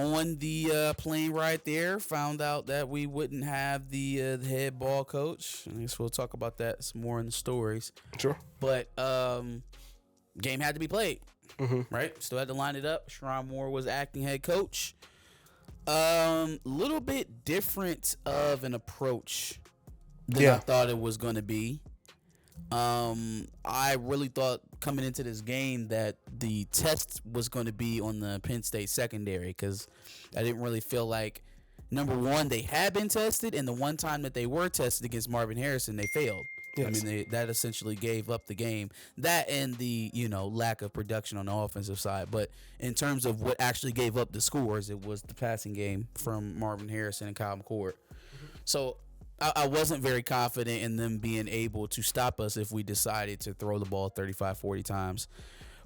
on the plane ride there, found out that we wouldn't have the head ball coach. I guess we'll talk about that some more in the stories. Sure. But game had to be played, right? Still had to line it up. Sherrone Moore was acting head coach. Little bit different of an approach than I thought it was going to be. I really thought coming into this game that the test was going to be on the Penn State secondary because I didn't really feel like, number one, they had been tested, and the one time that they were tested against Marvin Harrison, they failed. Yes. I mean, that essentially gave up the game. That and the, lack of production on the offensive side. But in terms of what actually gave up the scores, it was the passing game from Marvin Harrison and Kyle McCord. So I wasn't very confident in them being able to stop us if we decided to throw the ball 35, 40 times.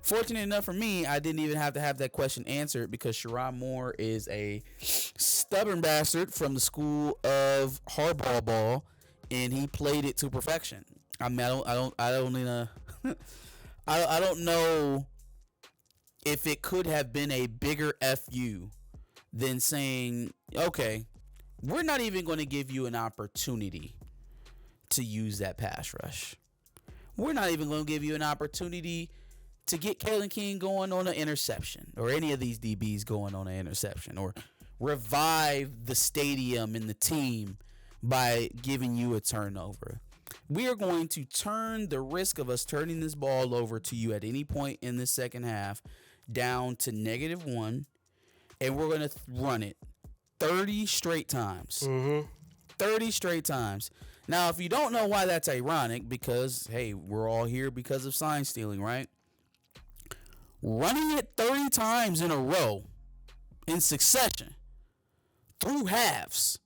Fortunate enough for me, I didn't even have to have that question answered because Sherrone Moore is a stubborn bastard from the school of Harbaugh ball, and he played it to perfection. I mean, I don't know if it could have been a bigger FU than saying, okay, we're not even going to give you an opportunity to use that pass rush. We're not even going to give you an opportunity to get Kalen King going on an interception or any of these DBs going on an interception or revive the stadium and the team by giving you a turnover. We are going to turn the risk of us turning this ball over to you at any point in the second half down to -1, and we're going to run it 30 straight times. 30 straight times. Now, if you don't know why that's ironic, because, hey, we're all here because of sign stealing, right? Running it 30 times in a row in succession through halves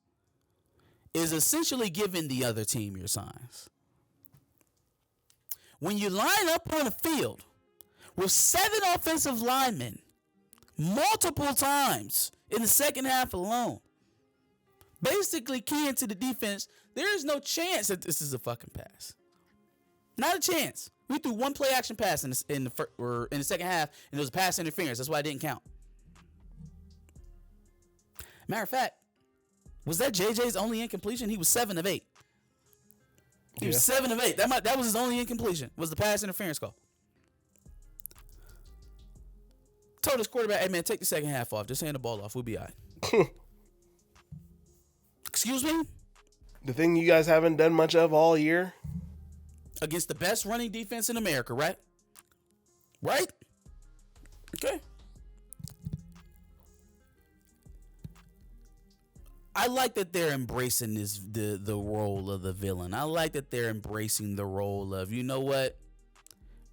is essentially giving the other team your signs. When you line up on the field with 7 offensive linemen multiple times in the second half alone, basically keying to the defense, there is no chance that this is a fucking pass. Not a chance. We threw one play action pass in the second half, and it was a pass interference. That's why it didn't count. Matter of fact, was that JJ's only incompletion? He was 7 of 8. He was 7 of 8. That was his only incompletion. Was the pass interference call? Told his quarterback, hey man, take the second half off. Just hand the ball off. We'll be all right. Excuse me? The thing you guys haven't done much of all year? Against the best running defense in America, right? Right? Okay. I like that they're embracing the role of the villain. I like that they're embracing the role of, you know what?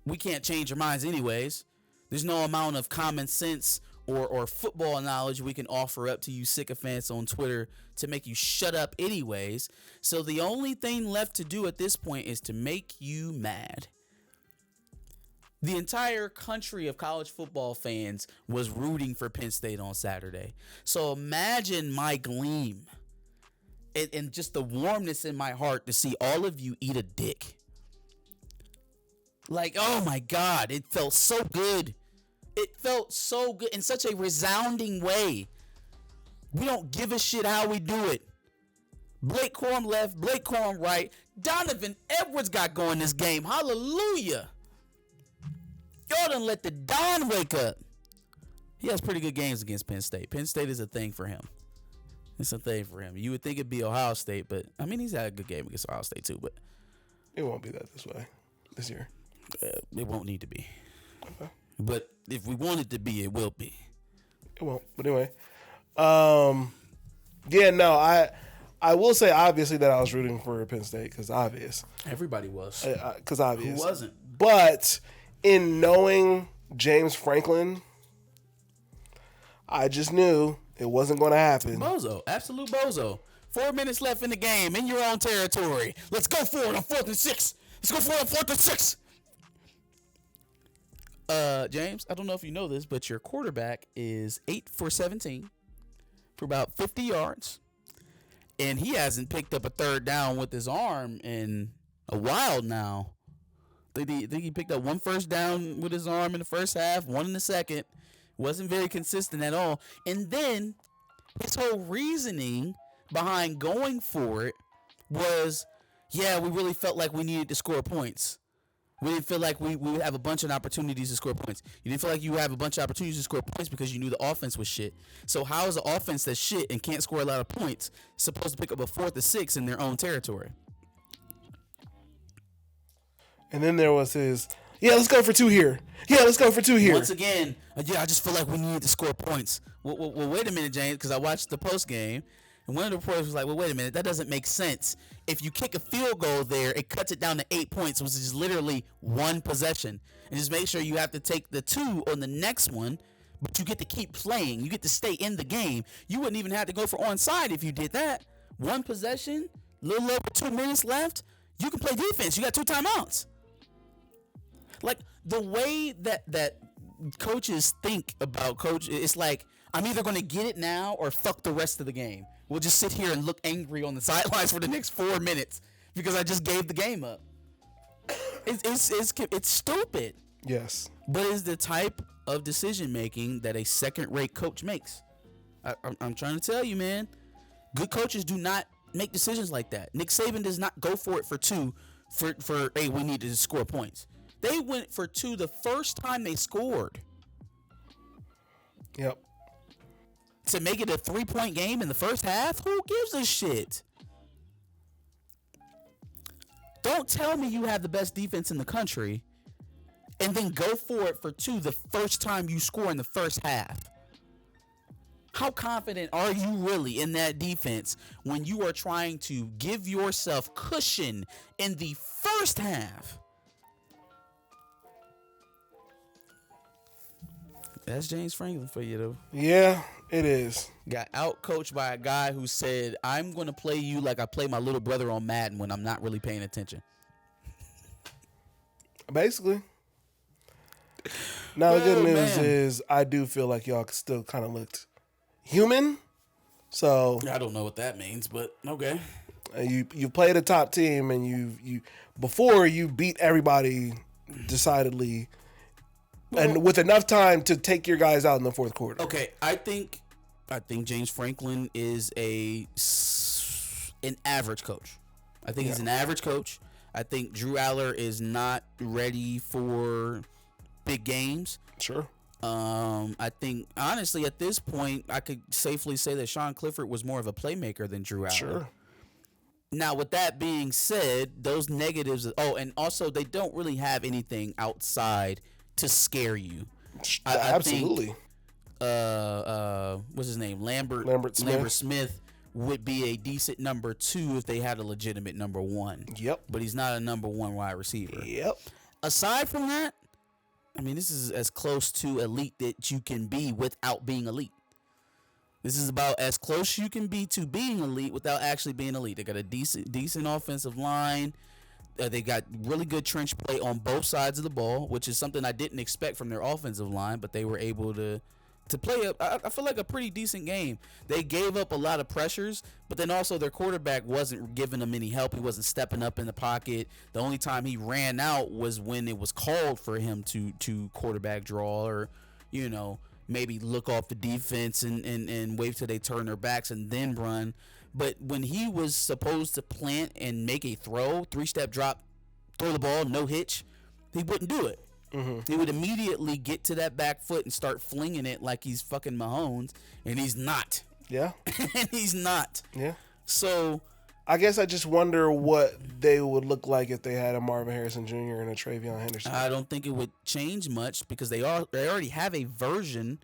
We can't change our minds anyways. There's no amount of common sense or football knowledge we can offer up to you sycophants on Twitter to make you shut up anyways. So the only thing left to do at this point is to make you mad. The entire country of college football fans was rooting for Penn State on Saturday. So imagine my gleam and just the warmness in my heart to see all of you eat a dick. Like, oh my God, it felt so good. It felt so good in such a resounding way. We don't give a shit how we do it. Blake Corum left, Blake Corum right. Donovan Edwards got going this game. Hallelujah. Y'all done let the Don wake up. He has pretty good games against Penn State. Penn State is a thing for him. It's a thing for him. You would think it'd be Ohio State, but I mean, he's had a good game against Ohio State too, but it won't be that this way this year. It won't need to be. Okay. But if we want it to be, it will be. It won't. But anyway, yeah, no, I will say obviously that I was rooting for Penn State because obvious. Everybody was. Because obvious. Who wasn't? But in knowing James Franklin, I just knew it wasn't going to happen. Bozo. Absolute bozo. 4 minutes left in the game in your own territory. Let's go for it on 4th and 6. Let's go for it on 4th and 6. James, I don't know if you know this, but your quarterback is 8 for 17 for about 50 yards. And he hasn't picked up a third down with his arm in a while now. I think he picked up one first down with his arm in the first half, one in the second. Wasn't very consistent at all. And then his whole reasoning behind going for it was, yeah, we really felt like we needed to score points. We didn't feel like we would have a bunch of opportunities to score points. You didn't feel like you would have a bunch of opportunities to score points because you knew the offense was shit. So how is an offense that's shit and can't score a lot of points supposed to pick up a 4th or 6 in their own territory? And then there was his, let's go for 2 here. Yeah, let's go for 2 here. Once again, I just feel like we need to score points. Well, wait a minute, James, because I watched the post game, and one of the reporters was like, well, wait a minute, that doesn't make sense. If you kick a field goal there, it cuts it down to 8 points, which is literally 1 possession. And just make sure you have to take the 2 on the next one, but you get to keep playing. You get to stay in the game. You wouldn't even have to go for onside if you did that. 1 possession, little over 2 minutes left, you can play defense. You got 2 timeouts. Like, the way that coaches think about it's like, I'm either going to get it now or fuck the rest of the game. We'll just sit here and look angry on the sidelines for the next 4 minutes because I just gave the game up. It's stupid. Yes. But it's the type of decision making that a second-rate coach makes. I'm trying to tell you, man. Good coaches do not make decisions like that. Nick Saban does not go for it for 2 for hey, we need to score points. They went for 2 the first time they scored. Yep. To make it a 3-point game in the first half? Who gives a shit? Don't tell me you have the best defense in the country and then go for it for 2 the first time you score in the first half. How confident are you really in that defense when you are trying to give yourself cushion in the first half? That's James Franklin for you, though. Yeah, it is. Got out-coached by a guy who said, I'm going to play you like I play my little brother on Madden when I'm not really paying attention. Basically. Now, the good news is I do feel like y'all still kind of looked human. So I don't know what that means, but okay. You played a top team, and you before you beat everybody decidedly, and with enough time to take your guys out in the fourth quarter. Okay, I think James Franklin is an average coach. I think he's an average coach. I think Drew Aller is not ready for big games. Sure. I think, honestly, at this point, I could safely say that Sean Clifford was more of a playmaker than Drew Aller. Sure. Now, with that being said, those negatives... Oh, and also, they don't really have anything outside to scare you. Absolutely. What's his name? Lambert Smith would be a decent number 2 if they had a legitimate number 1. Yep. But he's not a number 1 wide receiver. Yep. Aside from that, I mean, this is as close to elite that you can be without being elite. This is about as close you can be to being elite without actually being elite. They got a decent offensive line. They got really good trench play on both sides of the ball, which is something I didn't expect from their offensive line, but they were able to play I feel like a pretty decent game. They gave up a lot of pressures, but then also their quarterback wasn't giving them any help. He wasn't stepping up in the pocket. The only time he ran out was when it was called for him to quarterback draw or, maybe look off the defense and wait till they turn their backs and then run. But when he was supposed to plant and make a throw, 3-step drop, throw the ball, no hitch, he wouldn't do it. Mm-hmm. He would immediately get to that back foot and start flinging it like he's fucking Mahomes, and he's not. Yeah. And he's not. Yeah. So I guess I just wonder what they would look like if they had a Marvin Harrison Jr. and a Travion Henderson. I don't think it would change much because they already have a version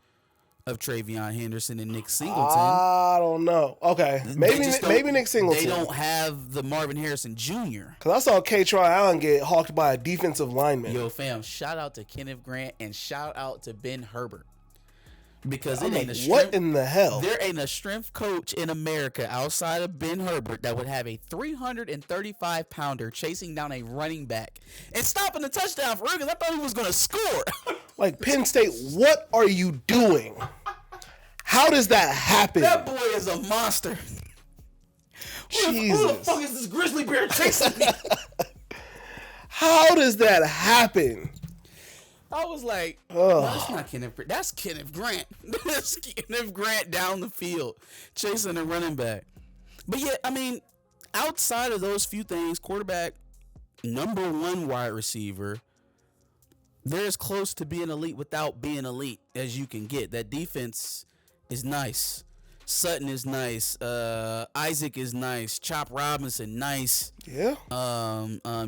of Travion Henderson and Nick Singleton. I don't know. Okay. Maybe Nick Singleton. They don't have the Marvin Harrison Jr. Because I saw K-Tron Allen get hawked by a defensive lineman. Yo, fam, shout out to Kenneth Grant and shout out to Ben Herbert. Because it ain't a strength. What in the hell? There ain't a strength coach in America outside of Ben Herbert that would have a 335-pounder chasing down a running back and stopping the touchdown for real because I thought he was going to score. Like, Penn State, what are you doing? How does that happen? That boy is a monster. Jesus. Who the fuck is this grizzly bear chasing me? How does that happen? I was like, no, Ugh. that's not Kenneth. That's Kenneth Grant. That's Kenneth Grant down the field chasing a running back. But yeah, I mean, outside of those few things, quarterback, number one wide receiver, they're as close to being elite without being elite as you can get. That defense is nice. Sutton is nice. Isaac is nice. Chop Robinson, nice. Yeah.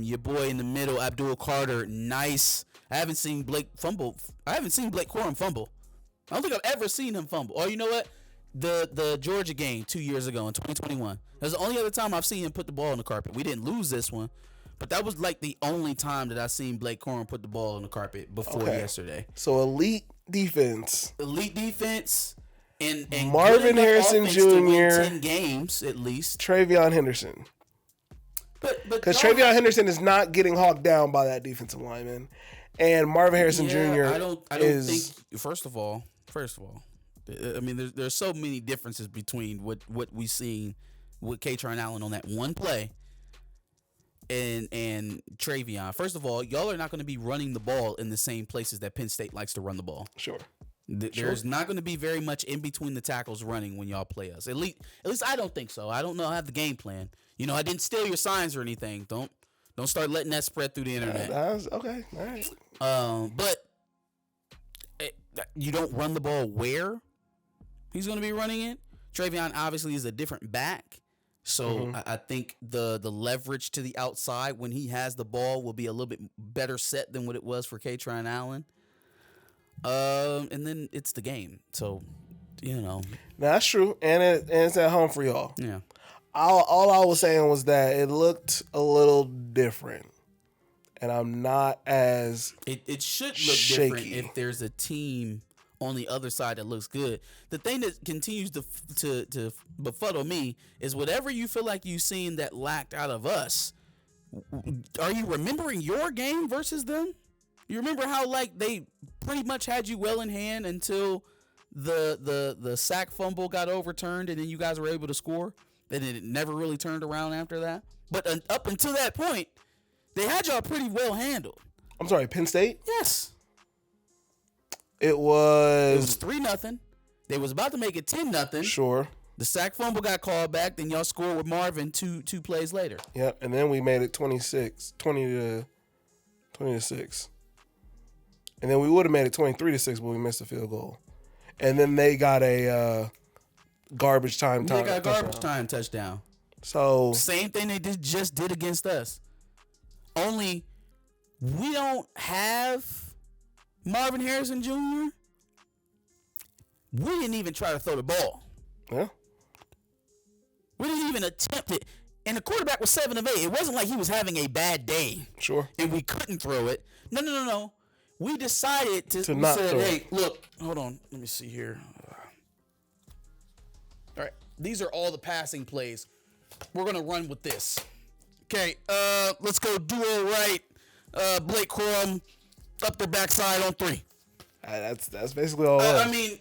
Your boy in the middle, Abdul Carter, nice. I haven't seen Blake fumble. I haven't seen Blake Corum fumble. I don't think I've ever seen him fumble. Oh, you know what? The Georgia game 2 years ago in 2021. That's the only other time I've seen him put the ball on the carpet. We didn't lose this one, but that was like the only time that I seen Blake Corum put the ball on the carpet before yesterday. So elite defense. Elite defense. And Marvin Harrison Jr. 10 games at least. Travion Henderson. But because Travion Henderson is not getting hawked down by that defensive lineman, and Marvin Harrison Jr. I don't think. First of all, I mean, there's so many differences between what we seen with Kaytron Allen on that one play and Travion. First of all, y'all are not going to be running the ball in the same places that Penn State likes to run the ball. Sure. There's not going to be very much in between the tackles running when y'all play us. At least I don't think so. I don't know. I have the game plan. You know, I didn't steal your signs or anything. Don't start letting that spread through the internet. Okay. All right. But you don't run the ball where he's going to be running it. Travion obviously is a different back. So I think the leverage to the outside when he has the ball will be a little bit better set than what it was for Kaytron Allen. And then it's the game. So, you know. That's true. And it's at home for y'all. Yeah. All I was saying was that it looked a little different. And I'm not as It should look shaky. different if there's a team on the other side that looks good. The thing that continues to befuddle me is whatever you feel like you've seen that lacked out of us. Are you remembering your game versus them? You remember how like they pretty much had you well in hand until the sack fumble got overturned and then you guys were able to score, and then it never really turned around after that. But up until that point, they had y'all pretty well handled. I'm sorry, Penn State? Yes. It was 3-0. They was about to make it 10-0. Sure. The sack fumble got called back. Then y'all scored with Marvin two plays later. Yep, and then we made it 20 to 6. And then we would have made it 23-6, but we missed a field goal. And then they got a garbage time They got a touchdown. garbage time touchdown. So Same thing they just did against us. Only we don't have Marvin Harrison Jr. We didn't even try to throw the ball. yeah, We didn't even attempt it. And the quarterback was 7 of 8. It wasn't like he was having a bad day. sure. And we couldn't throw it. No. We decided to not said, throw it. hey, look, hold on. Let me see here. All right. These are all the passing plays. We're going to run with this. Okay. Let's go duo right. Blake Corum up the backside on 3. That's basically all. I mean,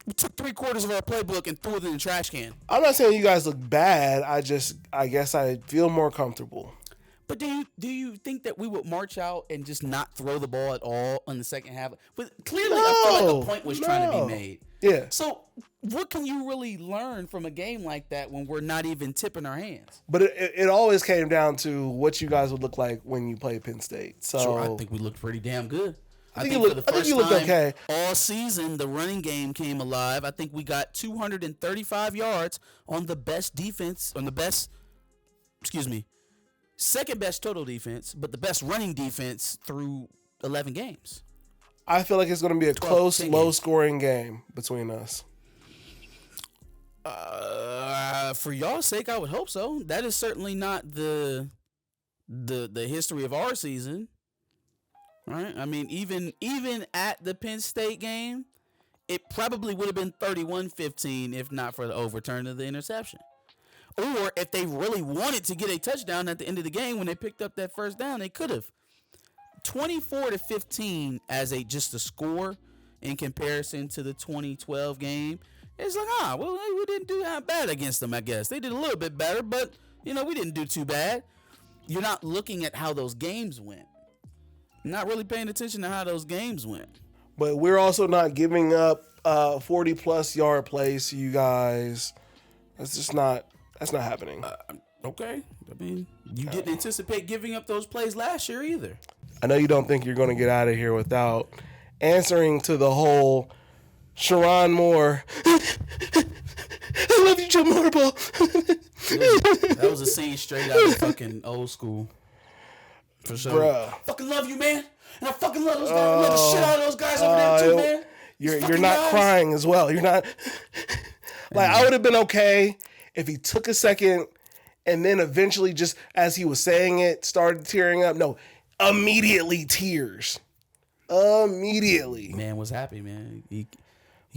we took 3/4 of our playbook and threw it in the trash can. I'm not saying you guys look bad. I guess I feel more comfortable. But do you think that we would march out and just not throw the ball at all in the second half? But clearly, I feel like a point was trying to be made. Yeah. So what can you really learn from a game like that when we're not even tipping our hands? But it always came down to what you guys would look like when you played Penn State. So Sure, I think we looked pretty damn good. I think you looked okay. All season, the running game came alive. I think we got 235 yards on the best defense, second best total defense, but the best running defense through 11 games. I feel like it's going to be a 12, close, 10 low-scoring game between us. For y'all's sake, I would hope so. That is certainly not the history of our season. Right? I mean, even at the Penn State game, it probably would have been 31-15 if not for the overturn of the interception. Or if they really wanted to get a touchdown at the end of the game when they picked up that first down, they could have. 24-15 as just a score in comparison to the 2012 game. It's like, well, we didn't do that bad against them, I guess. They did a little bit better, but, we didn't do too bad. You're not looking at how those games went. Not really paying attention to how those games went. But we're also not giving up 40-plus yard plays to you guys. That's not happening. Okay. I mean, you didn't anticipate giving up those plays last year either. I know you don't think you're going to get out of here without answering to the whole Sharon Moore. I love you, Jim Harbaugh. That was a scene straight out of fucking old school. For sure. Bruh. Fucking love you, man. And I fucking love those guys. I love the shit out of those guys over there too, man. You're not crying as well. You're not. Like, I would have been okay if he took a second and then eventually, just as he was saying it, started tearing up. No, immediately tears. Immediately. Man was happy, man. He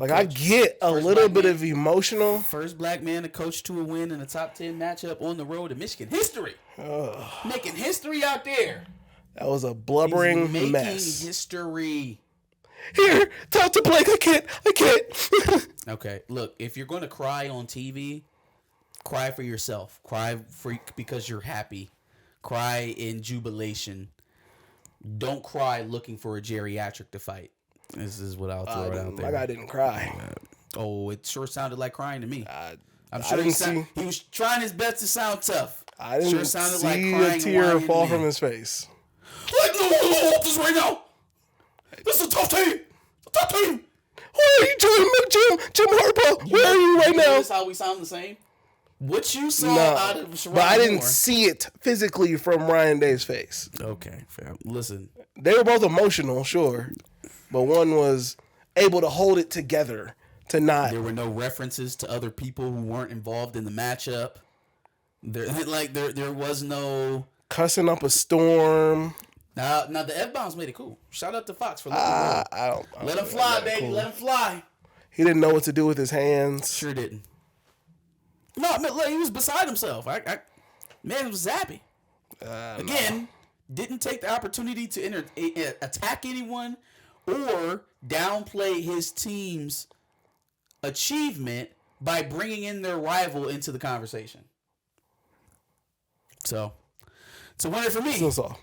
I get a little bit of emotional. First black man to coach to a win in a top 10 matchup on the road in Michigan history. Making history out there. That was a blubbering making mess. History. Here, talk to Blake. I can't. Okay, look, if you're going to cry on TV, cry for yourself. Cry because you're happy. Cry in jubilation. Don't cry looking for a geriatric to fight. This is what I'll throw it out there. My guy didn't cry. Oh, it sure sounded like crying to me. I'm sure he was trying his best to sound tough. I didn't see a tear fall from his face. Like, no, this right now. This is a tough team. Where are you doing, Jim Harbaugh? Where are you right now? This how we sound the same? What you saw out of Sharon but I didn't Moore. see it physically from Ryan Day's face. Okay, fair. Listen. They were both emotional, sure. But one was able to hold it together to not. There were no references to other people who weren't involved in the matchup. There was no cussing up a storm. Now the F-bombs made it cool. Shout out to Fox for letting let him fly, baby. Cool. Let him fly. He didn't know what to do with his hands. Sure didn't. No, he was beside himself. Man was happy. Again, didn't take the opportunity to attack anyone or downplay his team's achievement by bringing in their rival into the conversation. So, it's a winner for me. That's all.